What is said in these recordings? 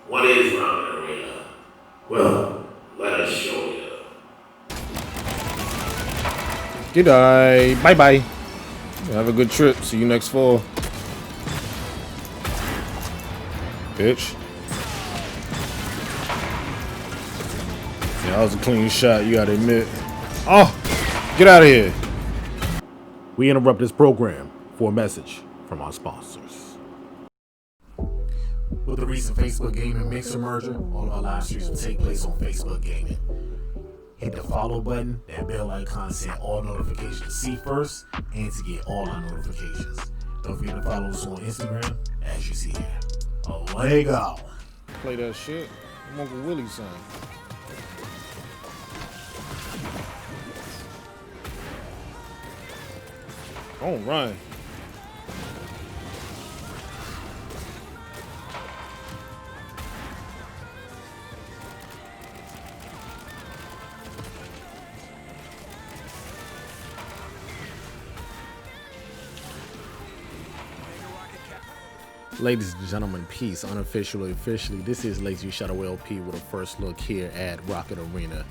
What is Rocket Arena? Well, let us show you. Good night. Bye bye. Have a good trip. See you next fall. Bitch. Yeah, that was a clean shot, you gotta admit. Oh! Get out of here. We interrupt this program for a message from our sponsors. With the recent Facebook Gaming Mixer merger, all of our live streams will take place on Facebook Gaming. Hit the follow button, that bell icon, send all notifications to see first, and to get all our notifications. Don't forget to follow us on Instagram, as you see here. Away go! Play that shit. I'm Uncle Willie's son. Don't run. Ladies and gentlemen, peace, unofficially, officially. This is Lazy Shadow LP with a first look here at Rocket Arena.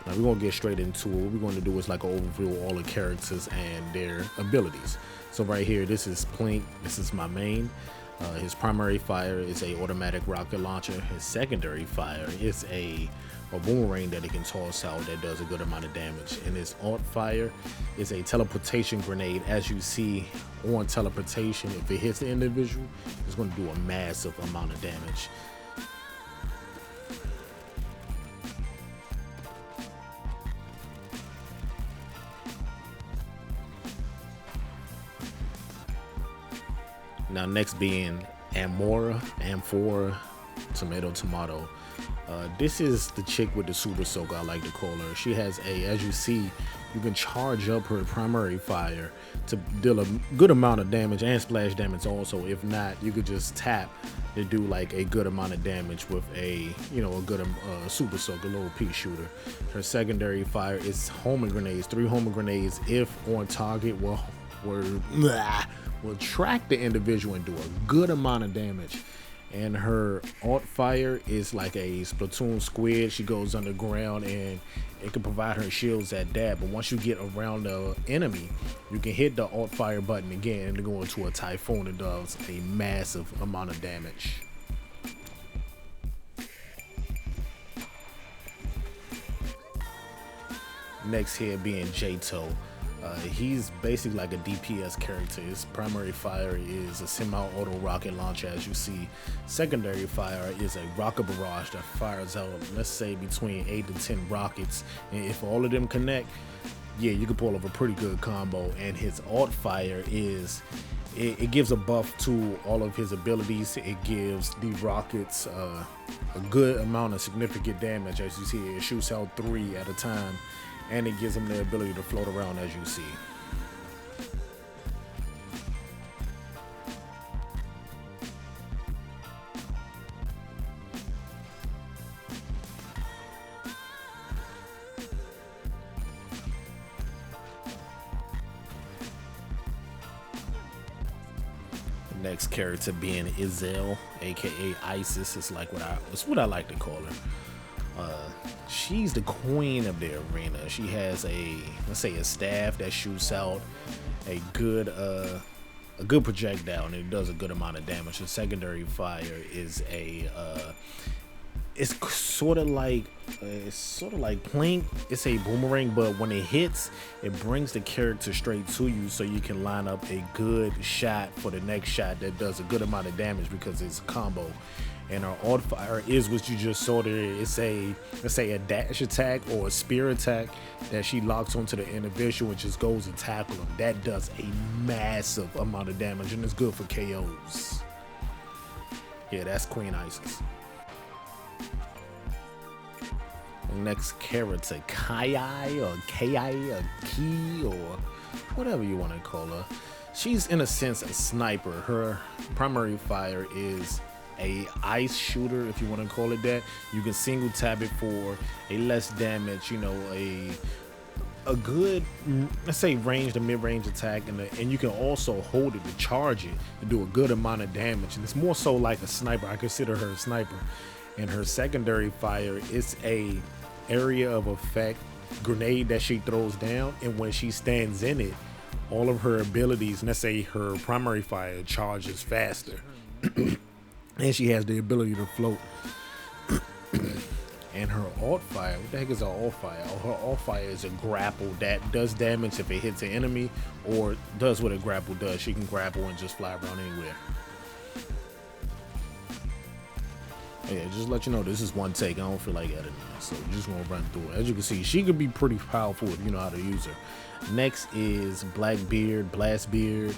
Now we're gonna get straight into it. What we're gonna do is like an overview of all the characters and their abilities. So right here, this is Plink. This is my main. His primary fire is a automatic rocket launcher. His secondary fire is a boomerang that he can toss out that does a good amount of damage. And his alt fire is a teleportation grenade. As you see on teleportation, if it hits the individual, it's going to do a massive amount of damage. Now next being Amphora, tomato. This is the chick with the super soak, I like to call her. She has as you see, you can charge up her primary fire to deal a good amount of damage and splash damage also. If not, you could just tap to do like a good amount of damage with a good super soak, a little pea shooter. Her secondary fire is homing grenades, 3 homing grenades if on target will track the individual and do a good amount of damage. And her alt fire is like a Splatoon squid. She goes underground and it can provide her shields at that. But once you get around the enemy, you can hit the alt fire button again and go into a typhoon and does a massive amount of damage. Next here being Jato. He's basically like a DPS character. His primary fire is a semi-auto rocket launcher, as you see. Secondary fire is a rocket barrage that fires out, let's say, between 8 to 10 rockets. And if all of them connect, yeah, you can pull off a pretty good combo. And his alt fire is, it gives a buff to all of his abilities. It gives the rockets a good amount of significant damage. As you see, it shoots out 3 at a time. And it gives them the ability to float around, as you see. Next character being Izel, aka Isis. It's what I like to call her. She's the queen of the arena. She has let's say a staff that shoots out a good projectile and it does a good amount of damage. The secondary fire is it's sort of like Plink. It's a boomerang, but when it hits, it brings the character straight to you, so you can line up a good shot for the next shot that does a good amount of damage because it's a combo. And our alt fire is what you just saw there. It's let's say a dash attack or a spear attack that she locks onto the individual and just goes and tackle them. That does a massive amount of damage and it's good for KOs. Yeah, that's Queen Isis. Next character, Kai or Ki or Ki or whatever you want to call her. She's in a sense a sniper. Her primary fire is a ice shooter, if you want to call it that. You can single tap it for a less damage, a good, let's say, range to mid-range attack, and you can also hold it to charge it to do a good amount of damage. And it's more so like a sniper. I consider her a sniper. And her secondary fire is a area of effect grenade that she throws down, and when she stands in it, all of her abilities, let's say her primary fire, charges faster. And she has the ability to float. And her alt fire, what the heck is her alt fire? Her alt fire is a grapple that does damage if it hits an enemy, or does what a grapple does. She can grapple and just fly around anywhere. Yeah, just let you know, this is one take. I don't feel like editing it, so we're just gonna run through it. As you can see, she could be pretty powerful if you know how to use her. Next is Blackbeard, Blastbeard,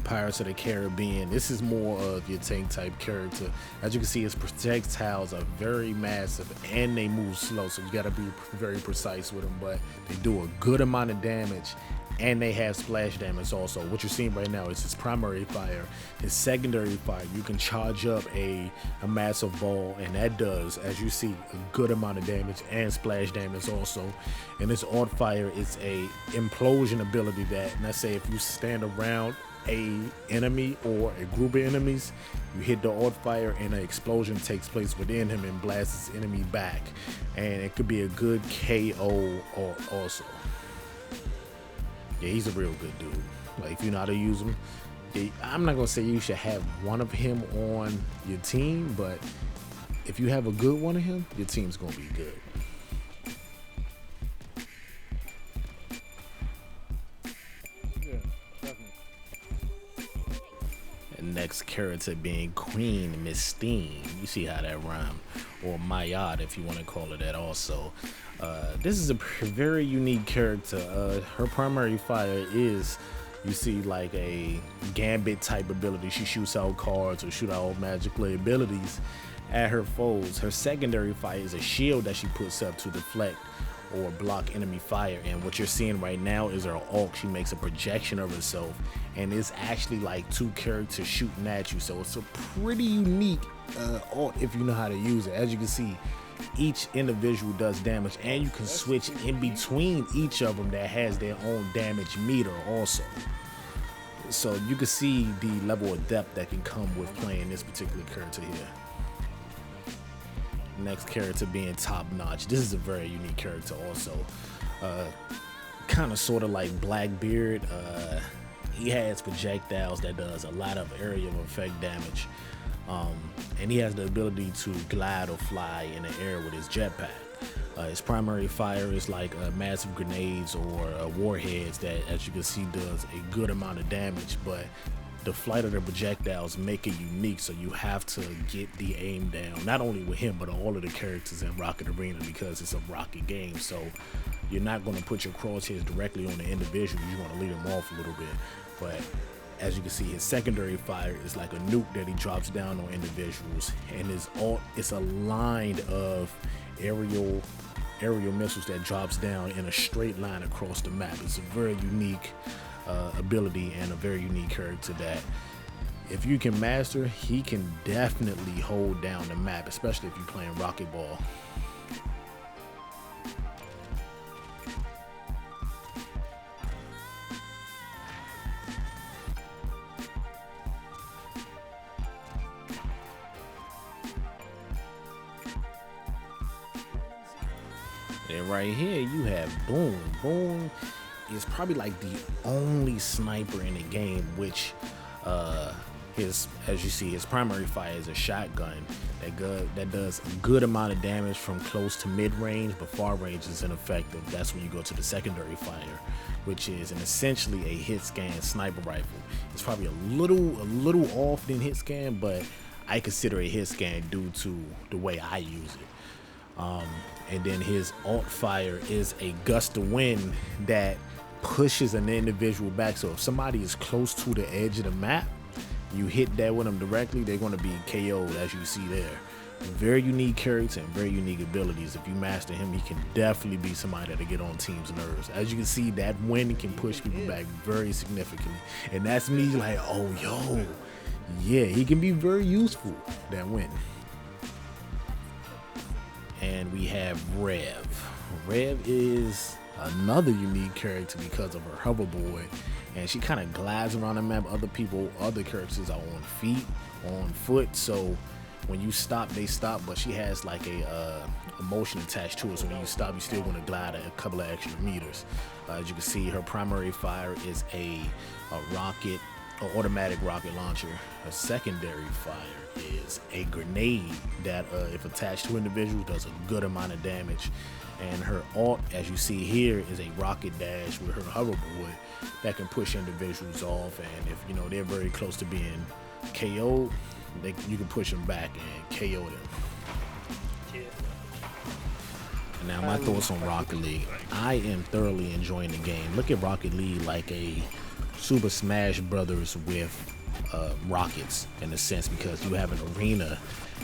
Pirates of the Caribbean. This is more of your tank type character. As you can see, his projectiles are very massive and they move slow, so you gotta be very precise with them, but they do a good amount of damage. And they have splash damage also. What you're seeing right now is his primary fire. His secondary fire, you can charge up a massive ball, and that does, as you see, a good amount of damage and splash damage also. And this alt fire is a implosion ability that, let's say if you stand around a enemy or a group of enemies, you hit the alt fire and an explosion takes place within him and blasts his enemy back. And it could be a good KO also. Yeah, he's a real good dude. Like, if you know how to use him, I'm not gonna say you should have one of him on your team, but if you have a good one of him, your team's gonna be good. Yeah, definitely. And next character being Queen Mystine. You see how that rhyme, or Mayad if you want to call it that also. This is a very unique character. Her primary fire is, you see, like a gambit type ability. She shoots out cards or shoot out magical abilities at her foes. Her secondary fire is a shield that she puts up to deflect or block enemy fire. And what you're seeing right now is her ult. She makes a projection of herself, and it's actually like two characters shooting at you. So it's a pretty unique ult if you know how to use it. As you can see, each individual does damage, and you can switch in between each of them that has their own damage meter also. So you can see the level of depth that can come with playing this particular character here. Next character being Top Notch. This is a very unique character also. Kind of sort of like Blackbeard. He has projectiles that does a lot of area of effect damage. And he has the ability to glide or fly in the air with his jetpack. His primary fire is like massive grenades or warheads that, as you can see, does a good amount of damage, but the flight of the projectiles make it unique, so you have to get the aim down, not only with him, but all of the characters in Rocket Arena, because it's a rocket game, so you're not going to put your crosshairs directly on the individual. You want to lead them off a little bit, but as you can see, his secondary fire is like a nuke that he drops down on individuals, and his ult is a line of aerial missiles that drops down in a straight line across the map. It's a very unique ability and a very unique character that, if you can master, he can definitely hold down the map, especially if you're playing Rocket Ball. And right here you have Boom. Boom is probably like the only sniper in the game, which as you see, his primary fire is a shotgun that does a good amount of damage from close to mid-range, but far range is ineffective. That's when you go to the secondary fire, which is essentially a hit scan sniper rifle. It's probably a little off than hit scan, but I consider it hit scan due to the way I use it. And then his alt fire is a gust of wind that pushes an individual back. So if somebody is close to the edge of the map, you hit that with them directly, they're going to be KO'd, as you see there. Very unique character and very unique abilities. If you master him, he can definitely be somebody that'll get on teams' nerves. As you can see, that wind can push people back very significantly. And that's me like, oh, yo, yeah, he can be very useful, that wind. And we have Rev. Rev is another unique character because of her hoverboard, and she kind of glides around the map. Other characters are on feet, on foot, so when you stop, they stop, but she has like a motion attached to it. So when you stop, you still want to glide a couple of extra meters. As you can see, her primary fire is a rocket, an automatic rocket launcher. Her secondary fire is a grenade that, if attached to individuals, does a good amount of damage. And her alt, as you see here, is a rocket dash with her hoverboard that can push individuals off. And if you know they're very close to being KO'd, you can push them back and KO them. And now my thoughts on Rocket League. I am thoroughly enjoying the game. Look at Rocket League like a Super Smash Brothers with rockets, in a sense, because you have an arena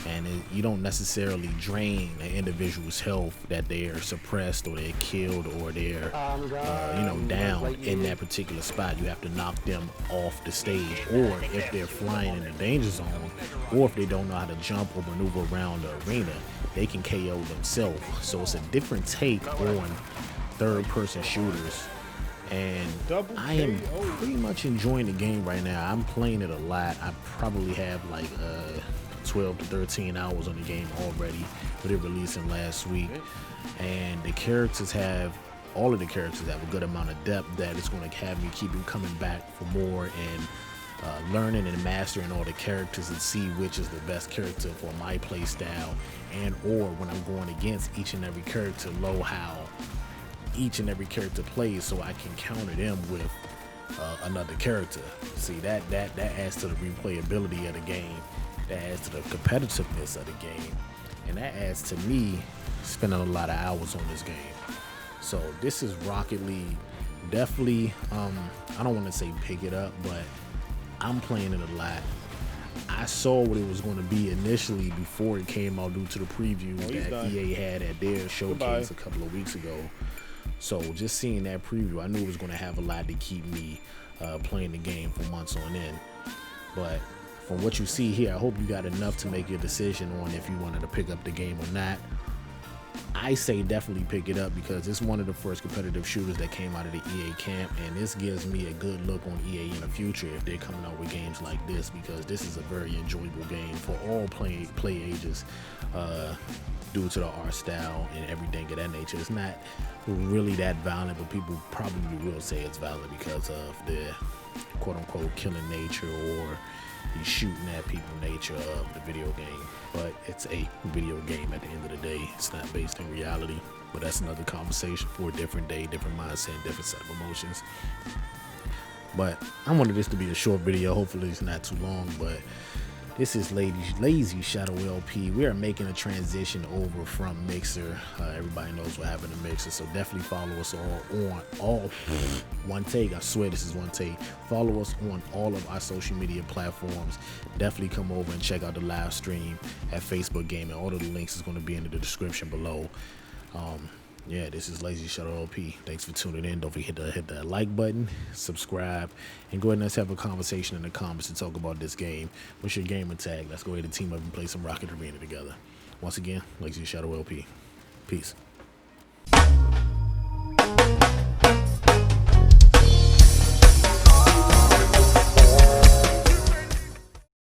and you don't necessarily drain an individual's health that they're suppressed or they're killed or they're down in that particular spot. You have to knock them off the stage, or if they're flying in the danger zone, or if they don't know how to jump or maneuver around the arena, they can KO themselves. So it's a different take on third-person shooters. And I am pretty much enjoying the game right now. I'm playing it a lot. I probably have like 12 to 13 hours on the game already, with it releasing last week. And all of the characters have a good amount of depth that it's going to have me keep coming back for more, and learning and mastering all the characters and see which is the best character for my play style, and or when I'm going against each and every character, know how each and every character plays, so I can counter them with another character. See, that adds to the replayability of the game, that adds to the competitiveness of the game, and that adds to me spending a lot of hours on this game. So this is Rocket League. Definitely, I don't want to say pick it up, but I'm playing it a lot. I saw what it was going to be initially before it came out due to the previews that EA had at their showcase a couple of weeks ago. So just seeing that preview, I knew it was going to have a lot to keep me playing the game for months on end. But from what you see here, I hope you got enough to make your decision on if you wanted to pick up the game or not. I say definitely pick it up because it's one of the first competitive shooters that came out of the EA camp, and this gives me a good look on EA in the future if they're coming out with games like this, because this is a very enjoyable game for all play ages, due to the art style and everything of that nature. It's not really that violent, but people probably will say it's violent because of the quote-unquote killing nature or the shooting at people nature of the video game. But it's a video game at the end of the day. It's not based in reality, but that's another conversation for a different day, different mindset, different set of emotions. But I wanted this to be a short video. Hopefully it's not too long, but this is Lazy Shadow LP. We are making a transition over from Mixer. Everybody knows what happened to Mixer, so definitely follow us all one take. I swear this is one take. Follow us on all of our social media platforms. Definitely come over and check out the live stream at Facebook Gaming. All of the links is going to be in the description below. Yeah, this is Lazy Shadow LP. Thanks for tuning in. Don't forget to hit that like button, subscribe, and go ahead and let's have a conversation in the comments to talk about this game. What's your gamer tag? Let's go ahead and team up and play some Rocket Arena together. Once again, Lazy Shadow LP. Peace.